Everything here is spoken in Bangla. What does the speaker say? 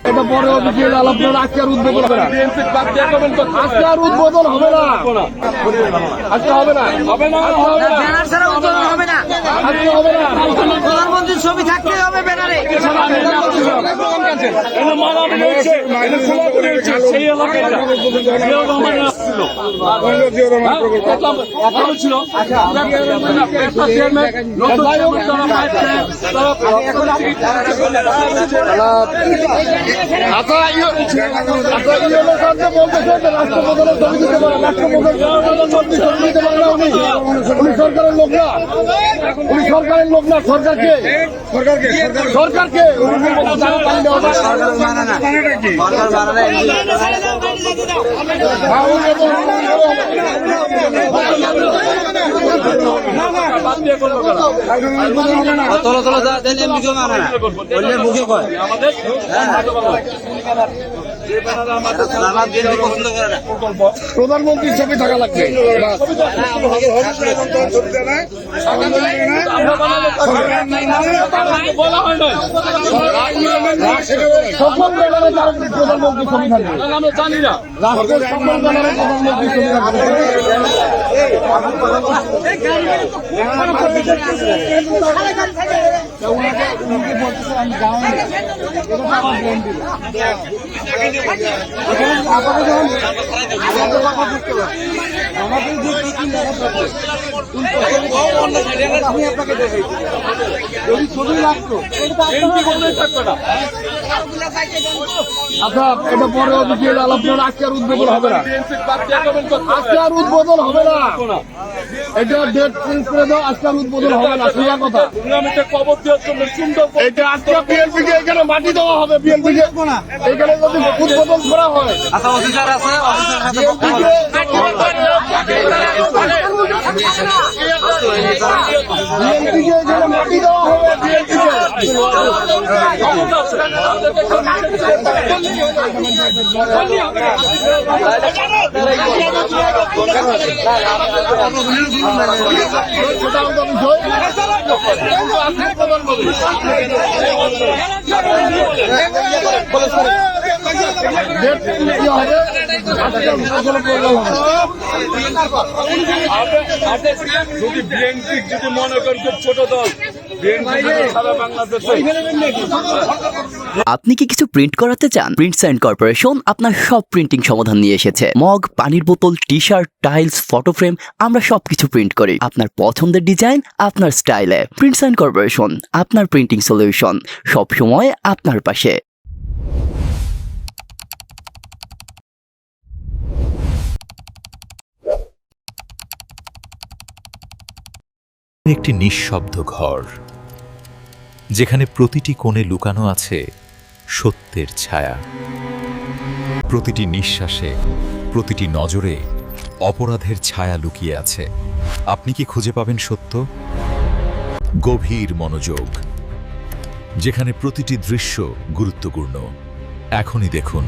এটা পরে অফিসিয়াল আলাপন আজকে আর উদ্বোধন হবে না। আজকে আর উদ্বোধন হবে না। আজকে হবে না। ব্যানার ছাড়া উদ্বোধন হবে না। আজকে হবে না। প্রধানমন্ত্রীর ছবি থাকতেই হবে ব্যানারে। সরকারের লোক না, উনি সরকারের লোক না। সরকারকে সরকারকে তোলো তোলো যা দেন মুখে মানে না বললে মুখে কয় আমাদের প্রধানমন্ত্রীর ছবি থাকা লাগবে। সকল ব্যানারে প্রধানমন্ত্রীর ছবি থাকবে। আমরা জানি না রাষ্ট্রের সকল ব্যানারে প্রধানমন্ত্রীর ছবি থাকবে। আচ্ছা, এটা পরে অফিসিয়াল আলাপন আজকে আর উদ্বোধন হবে না। আজকে আর উদ্বোধন হবে না। এটা ডেট চেঞ্জ করে দাও। আজকে আর উদ্বোধন হবে না। সোজা কথা। এটা আজকে বিএনপি কে এখানে মাটি দেওয়া হবে। বিএনপি কে এখানে যদি উদ্বোধন করা হয়, আচ্ছা অফিসার আছে বিএনপি কে এখানে মাটি দেওয়া হবে। বিএনপি যদি বিএনপি যদি মনে করেন খুব ছোট দল, সারা বাংলাদেশে আপনি কি কিছু প্রিন্ট করাতে চান? প্রিন্টস এন্ড কর্পোরেশন আপনার সব প্রিন্টিং সমাধান নিয়ে এসেছে। মগ, পানির বোতল, T shirt, tiles, photo frame, আমরা সবকিছু প্রিন্ট করি আপনার পছন্দের ডিজাইন, আপনার স্টাইলে। প্রিন্টস এন্ড কর্পোরেশন, আপনার প্রিন্টিং সলিউশন, সব সময় আপনার পাশে। একটি নিঃশব্দ ঘর, যেখানে প্রতিটি কোণে লুকানো আছে সত্যের ছায়া। প্রতিটি নিঃশ্বাসে, প্রতিটি নজরে অপরাধের ছায়া লুকিয়ে আছে। আপনি কি খুঁজে পাবেন সত্য? গভীর মনোযোগ, যেখানে প্রতিটি দৃশ্য গুরুত্বপূর্ণ। এখনই দেখুন